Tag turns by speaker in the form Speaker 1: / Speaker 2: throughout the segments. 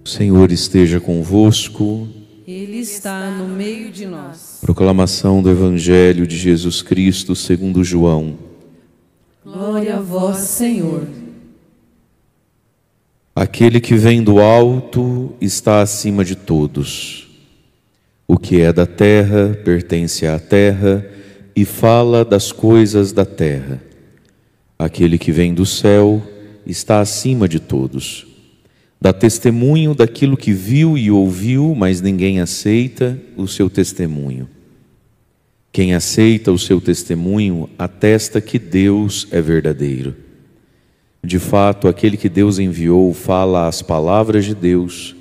Speaker 1: O Senhor esteja convosco.
Speaker 2: Ele está no meio de nós.
Speaker 1: Proclamação do Evangelho de Jesus Cristo segundo João.
Speaker 2: Glória a vós, Senhor.
Speaker 1: Aquele que vem do alto está acima de todos. O que é da terra pertence à terra e fala das coisas da terra. Aquele que vem do céu está acima de todos. Dá testemunho daquilo que viu e ouviu, mas ninguém aceita o seu testemunho. Quem aceita o seu testemunho atesta que Deus é verdadeiro. De fato, aquele que Deus enviou fala as palavras de Deus,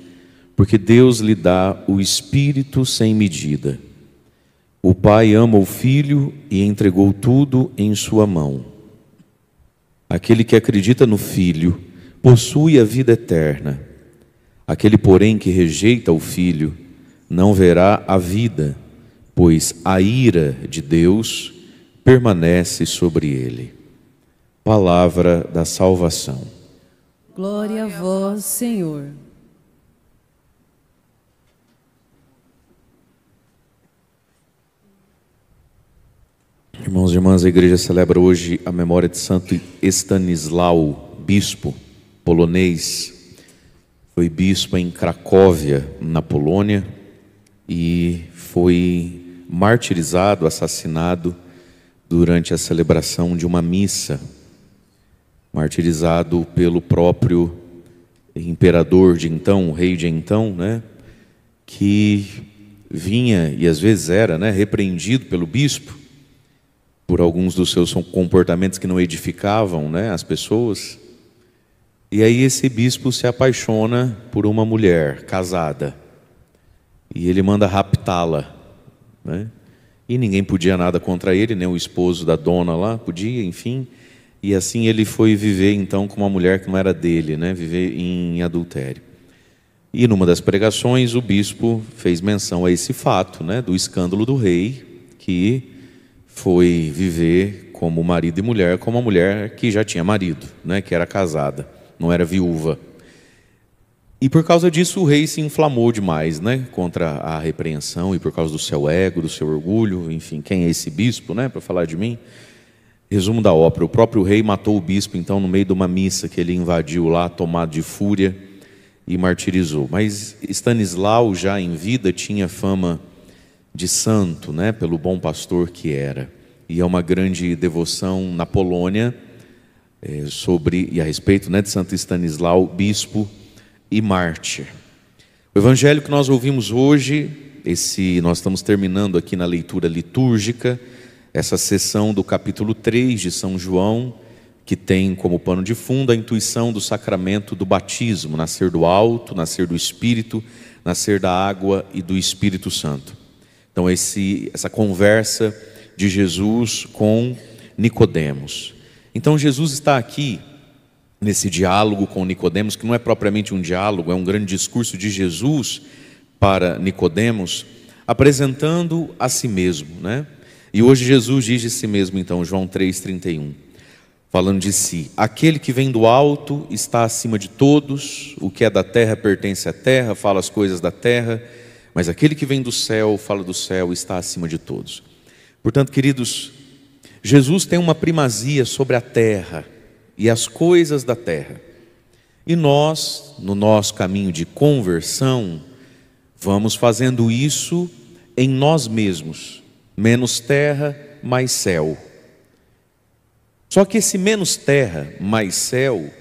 Speaker 1: porque Deus lhe dá o Espírito sem medida. O Pai ama o Filho e entregou tudo em sua mão. Aquele que acredita no Filho possui a vida eterna. Aquele, porém, que rejeita o Filho não verá a vida, pois a ira de Deus permanece sobre ele. Palavra da salvação.
Speaker 2: Glória a vós, Senhor.
Speaker 1: Irmãos e irmãs, a igreja celebra hoje a memória de Santo Estanislau, bispo polonês. Foi bispo em Cracóvia, na Polônia, e foi martirizado, assassinado durante a celebração de uma missa, martirizado pelo próprio imperador de então, o rei de então, que vinha, e às vezes era, repreendido pelo bispo, por alguns dos seus comportamentos que não edificavam, as pessoas. E aí esse bispo se apaixona por uma mulher casada, e ele manda raptá-la, E ninguém podia nada contra ele, nem o esposo da dona lá podia, enfim. E assim ele foi viver então com uma mulher que não era dele, viver em adultério. E numa das pregações o bispo fez menção a esse fato, do escândalo do rei, que foi viver como marido e mulher com uma mulher que já tinha marido, que era casada, não era viúva. E por causa disso o rei se inflamou demais, contra a repreensão, e por causa do seu ego, do seu orgulho, enfim, quem é esse bispo, para falar de mim? Resumo da ópera: o próprio rei matou o bispo então no meio de uma missa que ele invadiu lá, tomado de fúria, e martirizou. Mas Estanislau, já em vida, tinha fama de santo, pelo bom pastor que era. E é uma grande devoção na Polônia sobre e a respeito de Santo Estanislau, bispo e mártir. O evangelho que nós ouvimos hoje, nós estamos terminando aqui na leitura litúrgica, essa sessão do capítulo 3 de São João, que tem como pano de fundo a intuição do sacramento do batismo, nascer do alto, nascer do Espírito, nascer da água e do Espírito Santo. Então essa conversa de Jesus com Nicodemos. Então Jesus está aqui nesse diálogo com Nicodemos, que não é propriamente um diálogo, é um grande discurso de Jesus para Nicodemos, apresentando a si mesmo, E hoje Jesus diz de si mesmo, então, João 3,31, falando de si: aquele que vem do alto está acima de todos, o que é da terra pertence à terra, fala as coisas da terra, mas aquele que vem do céu, fala do céu, está acima de todos. Portanto, queridos, Jesus tem uma primazia sobre a terra e as coisas da terra. E nós, no nosso caminho de conversão, vamos fazendo isso em nós mesmos. Menos terra, mais céu. Só que esse menos terra, mais céu,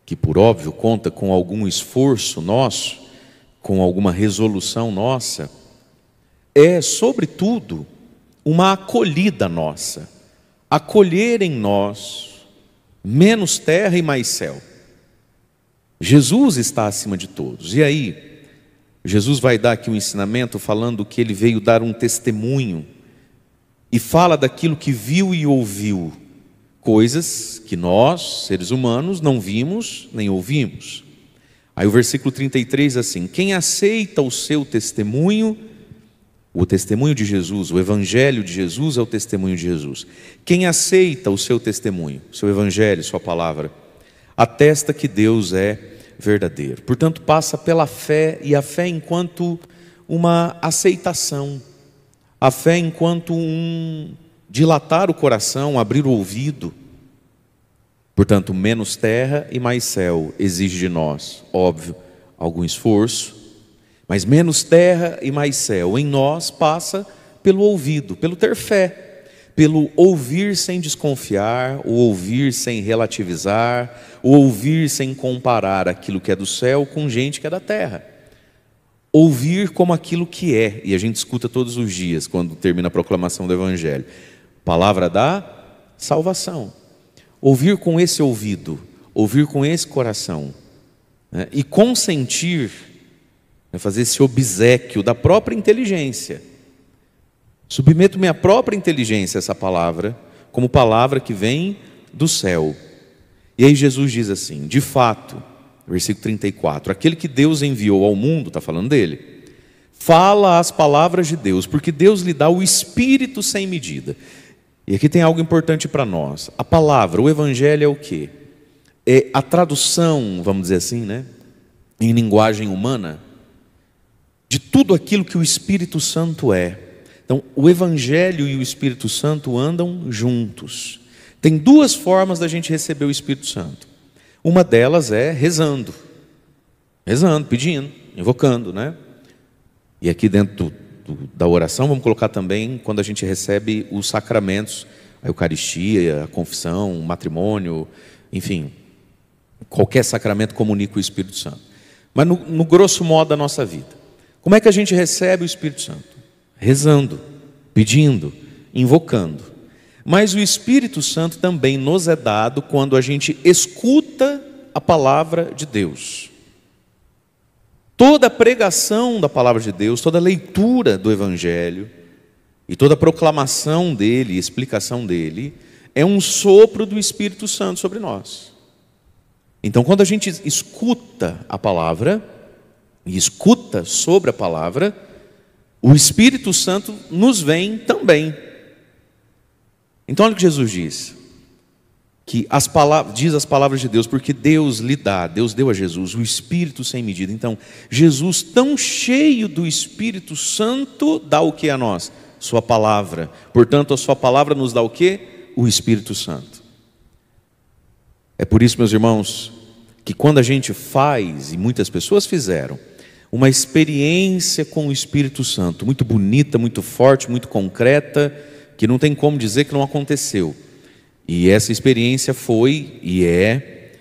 Speaker 1: que por óbvio conta com algum esforço nosso, com alguma resolução nossa, é sobretudo uma acolhida nossa. Acolher em nós menos terra e mais céu. Jesus está acima de todos. E aí, Jesus vai dar aqui um ensinamento falando que ele veio dar um testemunho, e fala daquilo que viu e ouviu, coisas que nós, seres humanos, não vimos nem ouvimos. Aí o versículo 33 assim: quem aceita o seu testemunho, o testemunho de Jesus, o evangelho de Jesus é o testemunho de Jesus. Quem aceita o seu testemunho, seu evangelho, sua palavra, atesta que Deus é verdadeiro. Portanto, passa pela fé, e a fé enquanto uma aceitação, a fé enquanto um dilatar o coração, abrir o ouvido. Portanto, menos terra e mais céu exige de nós, óbvio, algum esforço, mas menos terra e mais céu em nós passa pelo ouvido, pelo ter fé, pelo ouvir sem desconfiar, o ouvir sem relativizar, o ouvir sem comparar aquilo que é do céu com gente que é da terra. Ouvir como aquilo que é, e a gente escuta todos os dias quando termina a proclamação do Evangelho. Palavra da salvação. Ouvir com esse ouvido, ouvir com esse coração, né? E consentir, né? Fazer esse obséquio da própria inteligência. Submeto minha própria inteligência a essa palavra, como palavra que vem do céu. E aí Jesus diz assim, de fato, versículo 34, aquele que Deus enviou ao mundo, está falando dele, fala as palavras de Deus, porque Deus lhe dá o Espírito sem medida. E aqui tem algo importante para nós. A palavra, o Evangelho é o quê? É a tradução, vamos dizer assim, né, em linguagem humana, de tudo aquilo que o Espírito Santo é. Então, o Evangelho e o Espírito Santo andam juntos. Tem duas formas da gente receber o Espírito Santo. Uma delas é rezando, pedindo, invocando, né? E aqui dentro da oração vamos colocar também quando a gente recebe os sacramentos, a Eucaristia, a confissão, o matrimônio, enfim, qualquer sacramento comunica o Espírito Santo. Mas no grosso modo da nossa vida, como é que a gente recebe o Espírito Santo? Rezando, pedindo, invocando. Mas o Espírito Santo também nos é dado quando a gente escuta a palavra de Deus. Toda a pregação da palavra de Deus, toda a leitura do Evangelho e toda a proclamação dele, explicação dele, é um sopro do Espírito Santo sobre nós. Então, quando a gente escuta a palavra e escuta sobre a palavra, o Espírito Santo nos vem também. Então olha o que Jesus diz, que diz as palavras de Deus, porque Deus lhe dá, Deus deu a Jesus o Espírito sem medida. Então Jesus, tão cheio do Espírito Santo, dá o que a nós? Sua palavra. Portanto, a sua palavra nos dá o que? O Espírito Santo. É por isso, meus irmãos, que quando a gente faz, e muitas pessoas fizeram, uma experiência com o Espírito Santo, muito bonita, muito forte, muito concreta, que não tem como dizer que não aconteceu. E essa experiência foi e é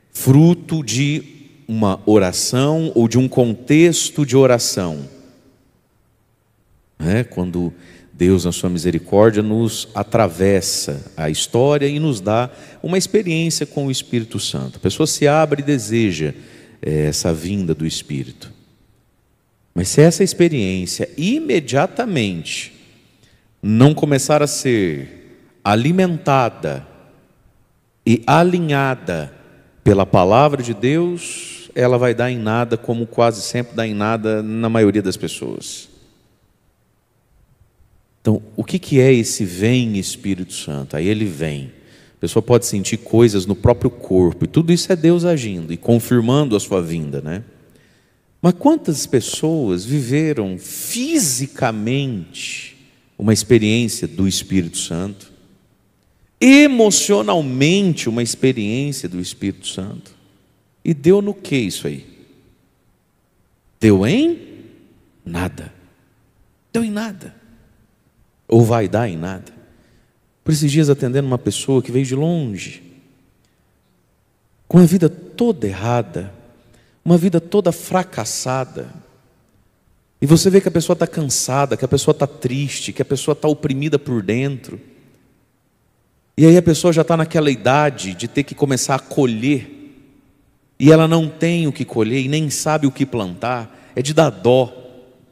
Speaker 1: fruto de uma oração ou de um contexto de oração. Quando Deus, na sua misericórdia, nos atravessa a história e nos dá uma experiência com o Espírito Santo. A pessoa se abre e deseja essa vinda do Espírito. Mas se essa experiência imediatamente não começar a ser alimentada e alinhada pela palavra de Deus, ela vai dar em nada, como quase sempre dá em nada na maioria das pessoas. Então, o que é esse vem Espírito Santo? Aí ele vem. A pessoa pode sentir coisas no próprio corpo, e tudo isso é Deus agindo e confirmando a sua vinda, né? Mas quantas pessoas viveram fisicamente uma experiência do Espírito Santo, emocionalmente uma experiência do Espírito Santo, e deu no que isso aí? Deu em nada. Deu em nada. Ou vai dar em nada. Por esses dias, atendendo uma pessoa que veio de longe, com a vida toda errada, uma vida toda fracassada, e você vê que a pessoa está cansada, que a pessoa está triste, que a pessoa está oprimida por dentro, e aí a pessoa já está naquela idade de ter que começar a colher, e ela não tem o que colher e nem sabe o que plantar. É de dar dó,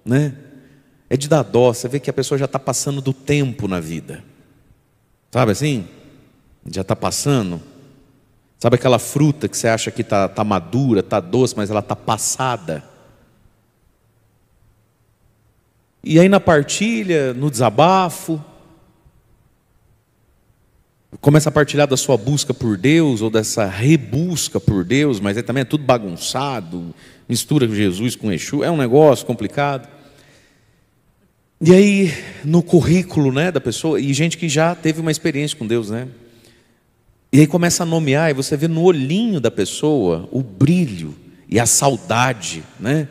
Speaker 1: né? É de dar dó. Você vê que a pessoa já está passando do tempo na vida, sabe assim? Já está passando. Sabe aquela fruta que você acha que está madura, está doce, mas ela está passada? E aí na partilha, no desabafo, começa a partilhar da sua busca por Deus, ou dessa rebusca por Deus, mas aí também é tudo bagunçado, mistura Jesus com Exu, é um negócio complicado. E aí, no currículo, né, da pessoa, e gente que já teve uma experiência com Deus, né? E aí começa a nomear, e você vê no olhinho da pessoa o brilho e a saudade, né?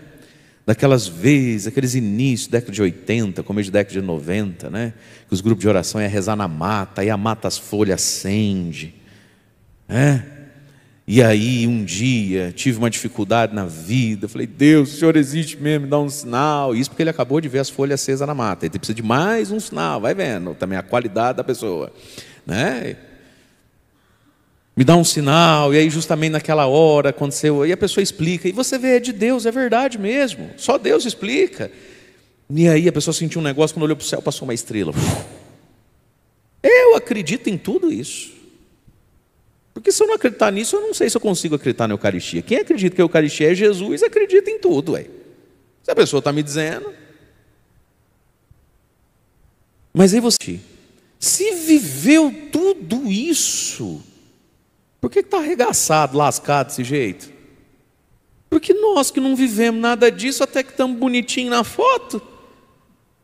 Speaker 1: Daquelas vezes, aqueles inícios, década de 80, começo de década de 90, né? Que os grupos de oração iam rezar na mata, aí a mata, as folhas acende, né? E aí um dia tive uma dificuldade na vida, falei, Deus, o Senhor existe mesmo, me dá um sinal. Isso porque ele acabou de ver as folhas acesas na mata, ele precisa de mais um sinal, vai vendo também a qualidade da pessoa, né? Me dá um sinal, e aí justamente naquela hora aconteceu, e a pessoa explica, e você vê, é de Deus, é verdade mesmo, só Deus explica. E aí a pessoa sentiu um negócio, quando olhou para o céu, passou uma estrela. Eu acredito em tudo isso, porque se eu não acreditar nisso, eu não sei se eu consigo acreditar na Eucaristia. Quem acredita que a Eucaristia é Jesus, acredita em tudo, ué. Se a pessoa está me dizendo. Mas aí você, se viveu tudo isso, por que está arregaçado, lascado desse jeito? Porque nós que não vivemos nada disso, até que estamos bonitinhos na foto.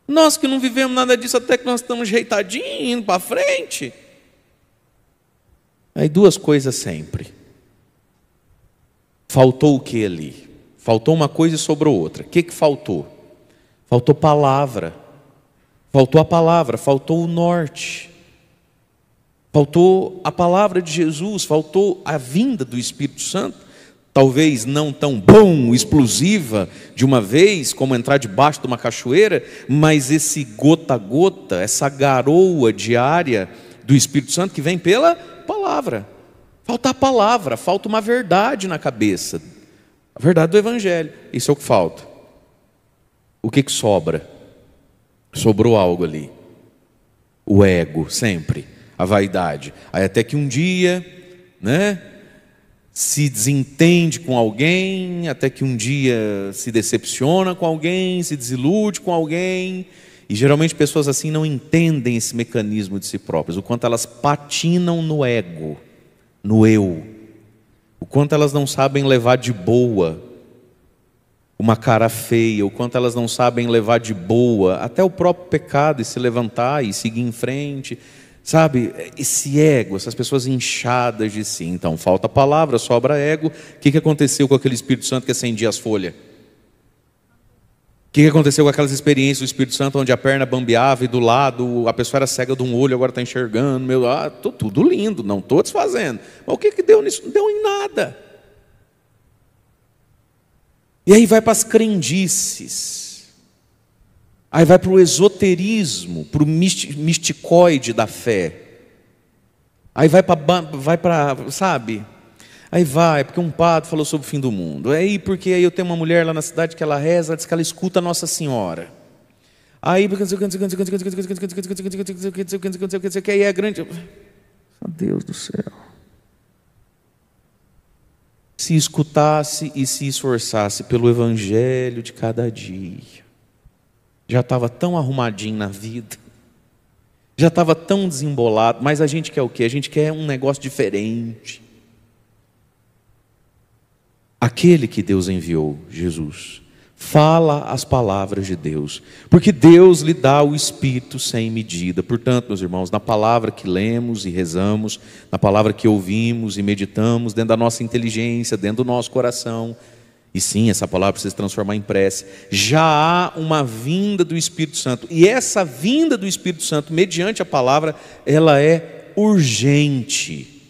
Speaker 1: Nós que não vivemos nada disso, até que nós estamos ajeitadinhos, indo para frente. Aí duas coisas sempre. Faltou o que ali? Faltou uma coisa e sobrou outra. O que faltou? Faltou palavra. Faltou a palavra, faltou o norte. Faltou a palavra de Jesus, faltou a vinda do Espírito Santo, talvez não tão bom, explosiva, de uma vez, como entrar debaixo de uma cachoeira, mas esse gota a gota, essa garoa diária do Espírito Santo que vem pela palavra. Falta a palavra, falta uma verdade na cabeça, a verdade do Evangelho, isso é o que falta. O que sobra? Sobrou algo ali, o ego, sempre. A vaidade, aí até que um dia, né, se desentende com alguém, até que um dia se decepciona com alguém, se desilude com alguém, e geralmente pessoas assim não entendem esse mecanismo de si próprias, o quanto elas patinam no ego, no eu, o quanto elas não sabem levar de boa uma cara feia, o quanto elas não sabem levar de boa até o próprio pecado e se levantar e seguir em frente. Sabe, esse ego, essas pessoas inchadas de si. Então, falta palavra, sobra ego. O que aconteceu com aquele Espírito Santo que acendia as folhas? O que aconteceu com aquelas experiências do Espírito Santo, onde a perna bambeava e do lado, a pessoa era cega de um olho, agora está enxergando, tudo lindo, não estou desfazendo. Mas o que deu nisso? Não deu em nada. E aí vai para as crendices. Aí vai para o esoterismo, para o misticoide da fé. Aí vai para, sabe? Aí vai, porque um padre falou sobre o fim do mundo. Aí porque aí eu tenho uma mulher lá na cidade que ela reza, ela diz que ela escuta a Nossa Senhora. Aí aí é grande. Meu Deus do céu. Se escutasse e se esforçasse pelo Evangelho de cada dia, já estava tão arrumadinho na vida, já estava tão desembolado, mas a gente quer o quê? A gente quer um negócio diferente. Aquele que Deus enviou, Jesus, fala as palavras de Deus, porque Deus lhe dá o Espírito sem medida. Portanto, meus irmãos, na palavra que lemos e rezamos, na palavra que ouvimos e meditamos, dentro da nossa inteligência, dentro do nosso coração, e sim, essa palavra precisa se transformar em prece. Já há uma vinda do Espírito Santo. E essa vinda do Espírito Santo, mediante a palavra, ela é urgente.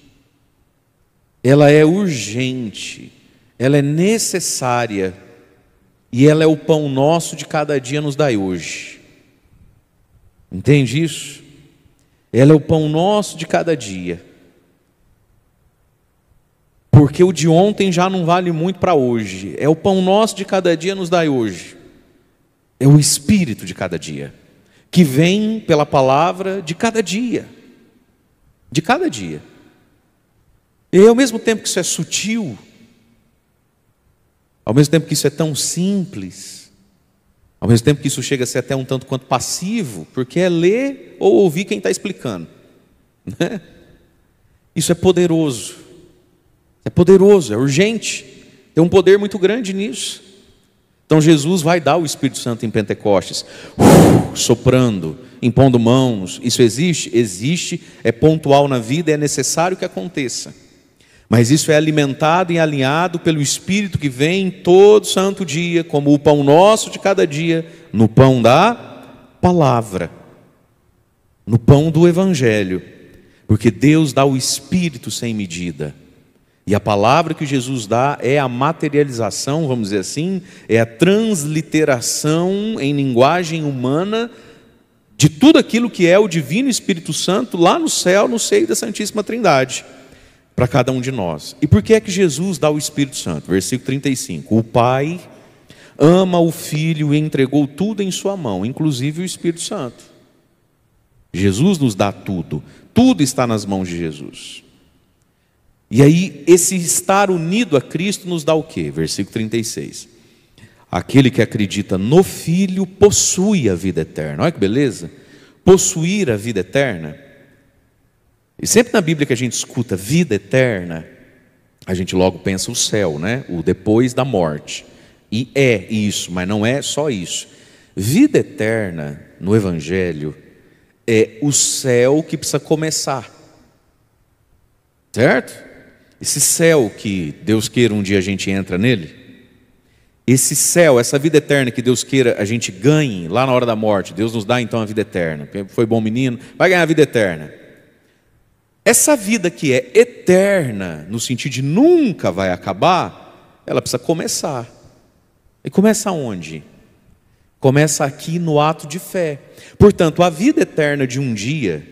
Speaker 1: Ela é urgente. Ela é necessária. E ela é o pão nosso de cada dia nos dai hoje. Entende isso? Ela é o pão nosso de cada dia. Porque o de ontem já não vale muito para hoje. É o pão nosso de cada dia nos dai hoje. É o Espírito de cada dia, que vem pela palavra de cada dia. De cada dia. E ao mesmo tempo que isso é sutil, ao mesmo tempo que isso é tão simples, ao mesmo tempo que isso chega a ser até um tanto quanto passivo, porque é ler ou ouvir quem está explicando, né? Isso é poderoso. É poderoso, é urgente. Tem um poder muito grande nisso. Então Jesus vai dar o Espírito Santo em Pentecostes, soprando, impondo mãos. Isso existe? Existe, é pontual na vida, é necessário que aconteça. Mas isso é alimentado e alinhado pelo Espírito que vem todo santo dia, como o pão nosso de cada dia, no pão da palavra, no pão do Evangelho. Porque Deus dá o Espírito sem medida. E a palavra que Jesus dá é a materialização, vamos dizer assim, é a transliteração em linguagem humana de tudo aquilo que é o Divino Espírito Santo lá no céu, no seio da Santíssima Trindade, para cada um de nós. E por que é que Jesus dá o Espírito Santo? Versículo 35. O Pai ama o Filho e entregou tudo em sua mão, inclusive o Espírito Santo. Jesus nos dá tudo. Tudo está nas mãos de Jesus. E aí, esse estar unido a Cristo nos dá o quê? Versículo 36. Aquele que acredita no Filho possui a vida eterna. Olha que beleza. Possuir a vida eterna. E sempre na Bíblia que a gente escuta vida eterna, a gente logo pensa o céu, né? O depois da morte. E é isso, mas não é só isso. Vida eterna, no Evangelho, é o céu que precisa começar. Certo? Esse céu que Deus queira um dia a gente entra nele, esse céu, essa vida eterna que Deus queira a gente ganhe lá na hora da morte, Deus nos dá então a vida eterna. Foi bom menino, vai ganhar a vida eterna. Essa vida que é eterna, no sentido de nunca vai acabar, ela precisa começar. E começa onde? Começa aqui no ato de fé. Portanto, a vida eterna de um dia,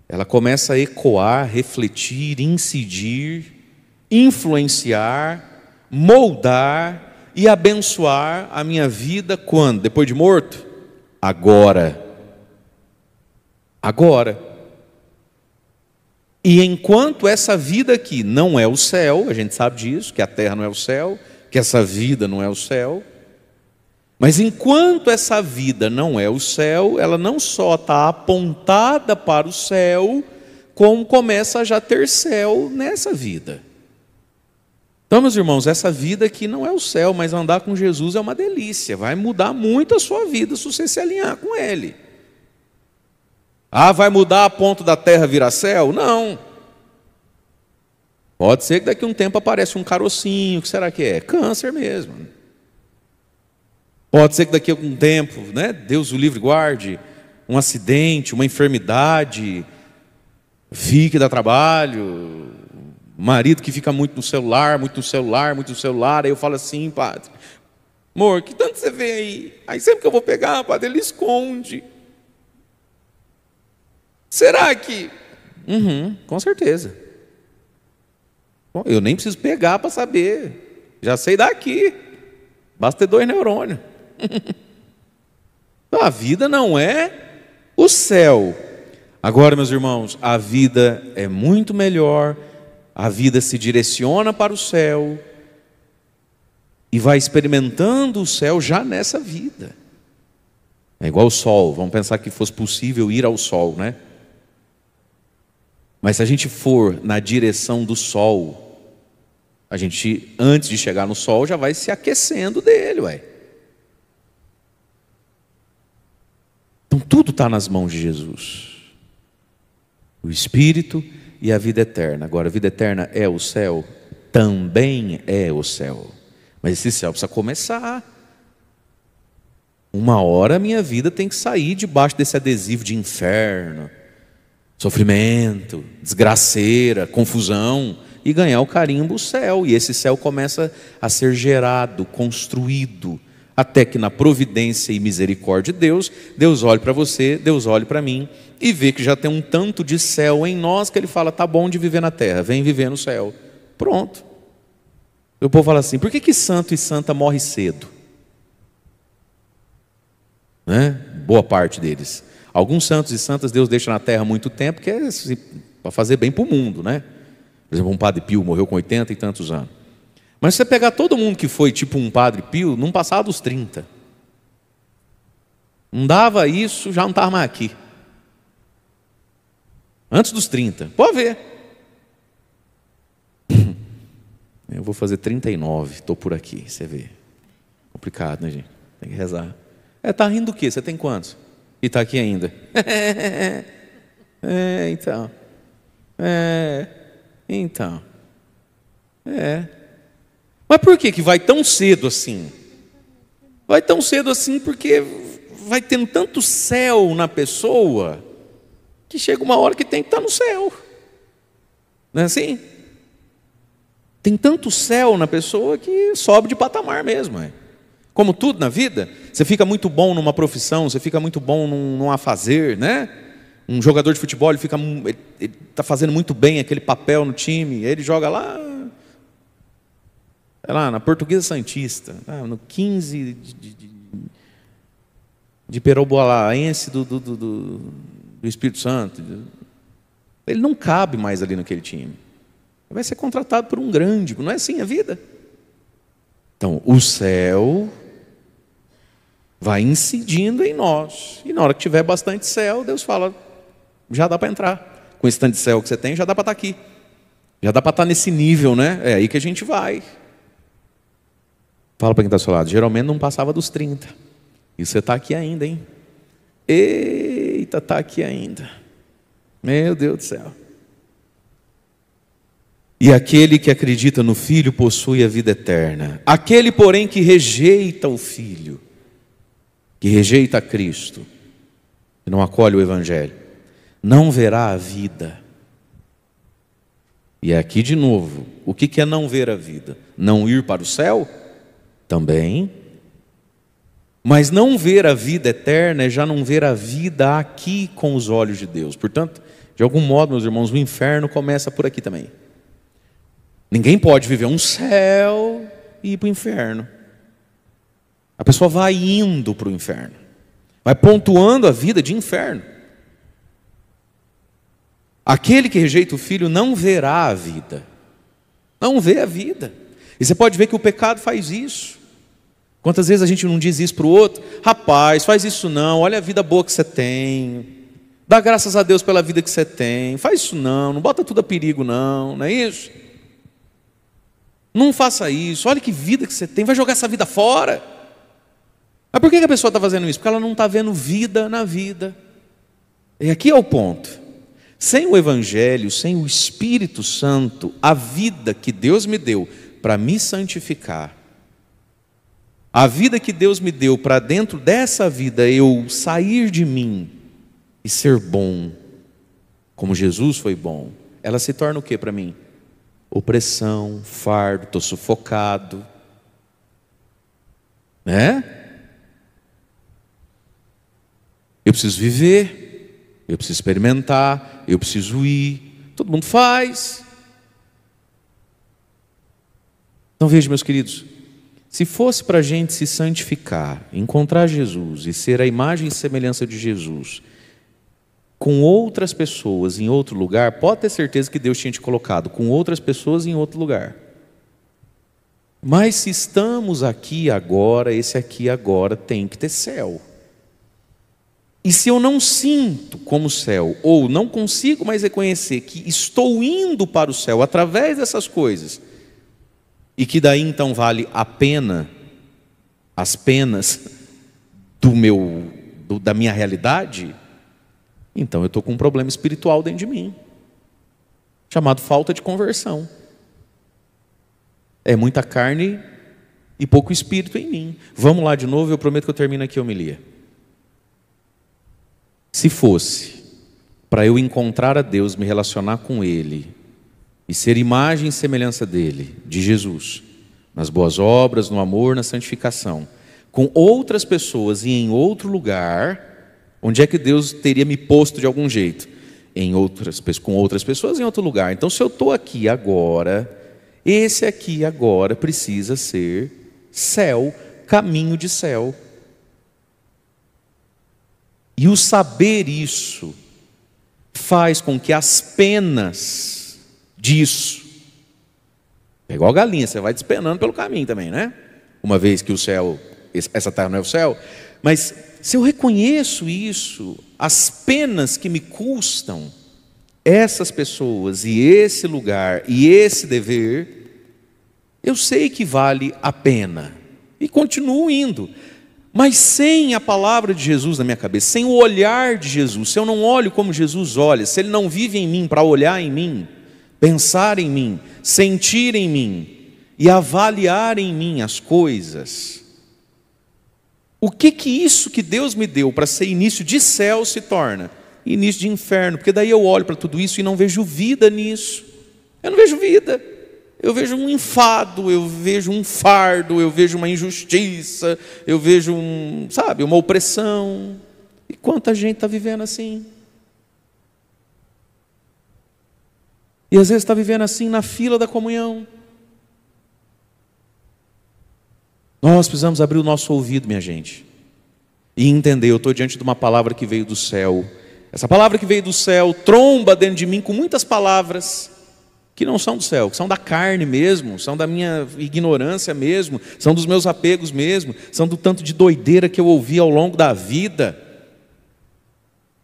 Speaker 1: ela começa a ecoar, refletir, incidir, influenciar, moldar e abençoar a minha vida quando? Depois de morto? Agora. Agora. E enquanto essa vida aqui não é o céu, a gente sabe disso, que a terra não é o céu, que essa vida não é o céu, mas enquanto essa vida não é o céu, ela não só está apontada para o céu, como começa a já ter céu nessa vida. Então, meus irmãos, essa vida aqui não é o céu, mas andar com Jesus é uma delícia, vai mudar muito a sua vida se você se alinhar com Ele. Ah, vai mudar a ponto da terra virar céu? Não. Pode ser que daqui a um tempo apareça um carocinho, o que será que é? Câncer mesmo. Pode ser que daqui a um tempo, né, Deus o livre guarde, um acidente, uma enfermidade, fique dá trabalho, marido que fica muito no celular, aí eu falo assim, padre, amor, que tanto você vê aí? Aí sempre que eu vou pegar, padre, ele esconde. Será que? Com certeza. Bom, eu nem preciso pegar para saber, já sei daqui, basta ter 2 neurônios. A vida não é o céu. Agora, meus irmãos, a vida é muito melhor, a vida se direciona para o céu e vai experimentando o céu já nessa vida. É igual o sol, vamos pensar que fosse possível ir ao sol, né? Mas se a gente for na direção do sol, a gente, antes de chegar no sol, já vai se aquecendo dele, ué. Então tudo está nas mãos de Jesus. O Espírito e a vida eterna. Agora, a vida eterna é o céu? Também é o céu. Mas esse céu precisa começar. Uma hora a minha vida tem que sair debaixo desse adesivo de inferno, sofrimento, desgraceira, confusão, e ganhar o carimbo céu. E esse céu começa a ser gerado, construído, até que na providência e misericórdia de Deus, Deus olhe para você, Deus olhe para mim, e vê que já tem um tanto de céu em nós, que Ele fala, tá bom de viver na terra, vem viver no céu. Pronto. O povo fala assim, por que santo e santa morre cedo? Né? Boa parte deles. Alguns santos e santas Deus deixa na terra há muito tempo, que é para fazer bem para o mundo, né? Por exemplo, um Padre Pio morreu com 80 e tantos anos. Mas se você pegar todo mundo que foi tipo um Padre Pio, não passava dos 30. Não dava isso, já não estava mais aqui. Antes dos 30, pode ver. Eu vou fazer 39, estou por aqui, você vê. Complicado, né, gente? Tem que rezar. Tá rindo do quê? Você tem quantos? E está aqui ainda. Então. Mas por que vai tão cedo assim? Vai tão cedo assim porque vai tendo tanto céu na pessoa que chega uma hora que tem que estar no céu. Não é assim? Tem tanto céu na pessoa que sobe de patamar mesmo. Como tudo na vida, você fica muito bom numa profissão, você fica muito bom num afazer, né? Um jogador de futebol, ele está fazendo muito bem aquele papel no time, ele joga lá na Portuguesa Santista, no 15 de Peroboalaense do Espírito Santo. Ele não cabe mais ali naquele time. Vai ser contratado por um grande, não é assim a vida? Então, o céu vai incidindo em nós. E na hora que tiver bastante céu, Deus fala, já dá para entrar. Com esse tanto de céu que você tem, já dá para estar aqui. Já dá para estar nesse nível, né? É aí que a gente vai. Fala para quem está ao seu lado, geralmente não passava dos 30. E você está aqui ainda, hein? Eita, está aqui ainda. Meu Deus do céu. E aquele que acredita no Filho possui a vida eterna. Aquele, porém, que rejeita o Filho, que rejeita Cristo, que não acolhe o Evangelho, não verá a vida. E aqui de novo, o que é não ver a vida? Não ir para o céu? Também. Mas não ver a vida eterna é já não ver a vida aqui com os olhos de Deus. Portanto, de algum modo, meus irmãos, o inferno começa por aqui também. Ninguém pode viver um céu e ir para o inferno. A pessoa vai indo para o inferno, vai pontuando a vida de inferno. Aquele que rejeita o Filho não verá a vida, não vê a vida. E você pode ver que o pecado faz isso. Quantas vezes a gente não diz isso para o outro? Rapaz, faz isso não, olha a vida boa que você tem, dá graças a Deus pela vida que você tem, faz isso não bota tudo a perigo não é isso? Não faça isso, olha que vida que você tem, vai jogar essa vida fora. Mas por que a pessoa está fazendo isso? Porque ela não está vendo vida na vida. E aqui é o ponto. Sem o Evangelho, sem o Espírito Santo, a vida que Deus me deu para me santificar, a vida que Deus me deu para dentro dessa vida eu sair de mim e ser bom, como Jesus foi bom, ela se torna o que para mim? Opressão, fardo, estou sufocado, né? Eu preciso viver, eu preciso experimentar, eu preciso ir, todo mundo faz. Então veja, meus queridos, se fosse para a gente se santificar, encontrar Jesus e ser a imagem e semelhança de Jesus com outras pessoas em outro lugar, pode ter certeza que Deus tinha te colocado com outras pessoas em outro lugar. Mas se estamos aqui agora, esse aqui agora tem que ter céu. E se eu não sinto como céu, ou não consigo mais reconhecer que estou indo para o céu através dessas coisas, e que daí então vale a pena, as penas da minha realidade, então eu estou com um problema espiritual dentro de mim, chamado falta de conversão. É muita carne e pouco espírito em mim. Vamos lá de novo, eu prometo que eu termino aqui a homilia. Se fosse para eu encontrar a Deus, me relacionar com Ele e ser imagem e semelhança dele, de Jesus, nas boas obras, no amor, na santificação, com outras pessoas e em outro lugar, onde é que Deus teria me posto de algum jeito? Com outras pessoas em outro lugar. Então, se eu estou aqui agora, esse aqui agora precisa ser céu, caminho de céu. E o saber isso faz com que as penas disso, é igual galinha, você vai despenando pelo caminho também, né? Uma vez que o céu, essa terra não é o céu, mas se eu reconheço isso, as penas que me custam essas pessoas e esse lugar e esse dever, eu sei que vale a pena e continuo indo. Mas sem a palavra de Jesus na minha cabeça, sem o olhar de Jesus, se eu não olho como Jesus olha, se Ele não vive em mim para olhar em mim, pensar em mim, sentir em mim e avaliar em mim as coisas, o que isso que Deus me deu para ser início de céu se torna início de inferno? Porque daí eu olho para tudo isso e não vejo vida nisso. Eu não vejo vida. Eu vejo um enfado, eu vejo um fardo, eu vejo uma injustiça, eu vejo uma opressão. E quanta gente está vivendo assim? E às vezes está vivendo assim na fila da comunhão. Nós precisamos abrir o nosso ouvido, minha gente, e entender, eu estou diante de uma palavra que veio do céu. Essa palavra que veio do céu tromba dentro de mim com muitas palavras que não são do céu, que são da carne mesmo, são da minha ignorância mesmo, são dos meus apegos mesmo, são do tanto de doideira que eu ouvi ao longo da vida.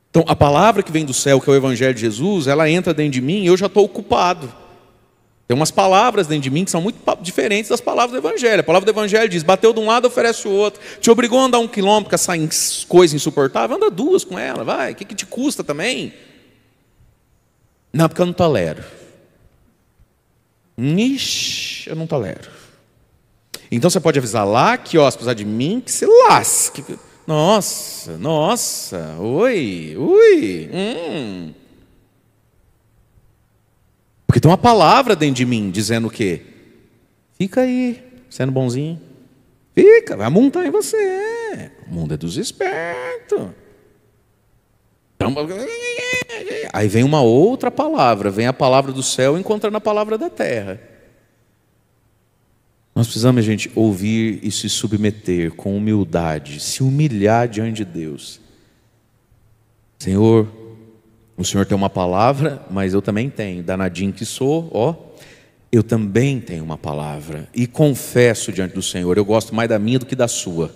Speaker 1: Então, a palavra que vem do céu, que é o Evangelho de Jesus, ela entra dentro de mim e eu já estou ocupado. Tem umas palavras dentro de mim que são muito diferentes das palavras do Evangelho. A palavra do Evangelho diz, bateu de um lado, oferece o outro. Te obrigou a andar 1 quilômetro com essa coisa insuportável, anda 2 com ela, vai. O que te custa também? Não, porque eu não tolero. Ixi, eu não tolero. Então você pode avisar lá que, apesar de mim, que se lasque. Nossa, oi. Porque tem uma palavra dentro de mim dizendo o quê? Fica aí, sendo bonzinho. Fica, vai montar em você. O mundo é dos espertos. Então, aí vem uma outra palavra, vem a palavra do céu encontrando a palavra da terra. Nós precisamos, gente, ouvir e se submeter com humildade, se humilhar diante de Deus. Senhor, o Senhor tem uma palavra, mas eu também tenho, danadinho que sou, eu também tenho uma palavra, e confesso diante do Senhor, eu gosto mais da minha do que da sua.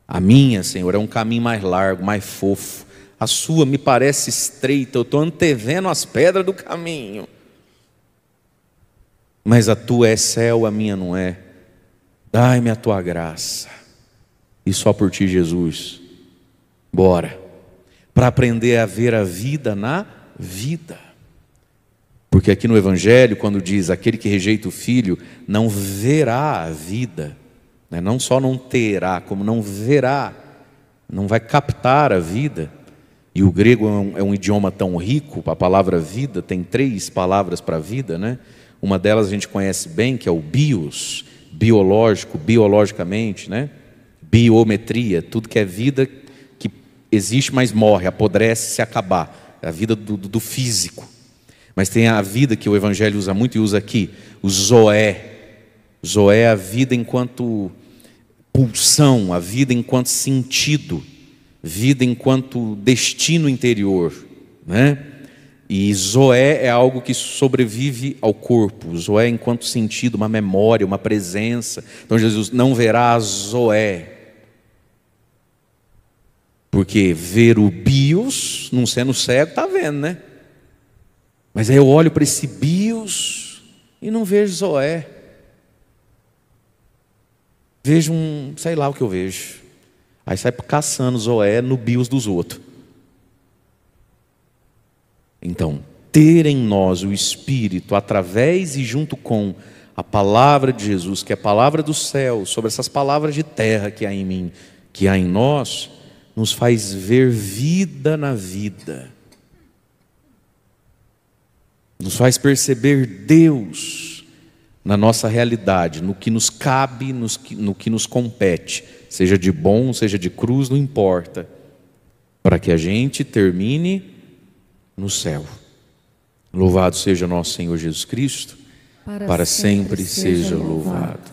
Speaker 1: A minha, Senhor, é um caminho mais largo, mais fofo. A sua me parece estreita, eu estou antevendo as pedras do caminho. Mas a tua é céu, a minha não é. Dai-me a tua graça. E só por ti, Jesus. Bora. Para aprender a ver a vida na vida. Porque aqui no Evangelho, quando diz aquele que rejeita o Filho, não verá a vida. Não só não terá, como não verá. Não vai captar a vida. E o grego é um idioma tão rico, a palavra vida tem 3 palavras para vida, né? Uma delas a gente conhece bem, que é o bios, biológico, biologicamente, né? Biometria, tudo que é vida que existe, mas morre, apodrece, se acabar. É a vida do físico. Mas tem a vida que o Evangelho usa muito e usa aqui, o zoé. Zoé é a vida enquanto pulsão, a vida enquanto sentido. Vida enquanto destino interior, né? E Zoé é algo que sobrevive ao corpo. Zoé enquanto sentido, uma memória, uma presença. Então Jesus não verá a Zoé. Porque ver o bios, não sendo cego, está vendo, né? Mas aí eu olho para esse bios e não vejo Zoé. Vejo sei lá o que eu vejo. Aí sai caçando Zoé no bios dos outros. Então, ter em nós o Espírito, através e junto com a palavra de Jesus, que é a palavra do céu, sobre essas palavras de terra que há em mim, que há em nós, nos faz ver vida na vida. Nos faz perceber Deus na nossa realidade, no que nos cabe, no que nos compete. Seja de bom, seja de cruz, não importa. Para que a gente termine no céu. Louvado seja nosso Senhor Jesus Cristo. Para sempre seja louvado.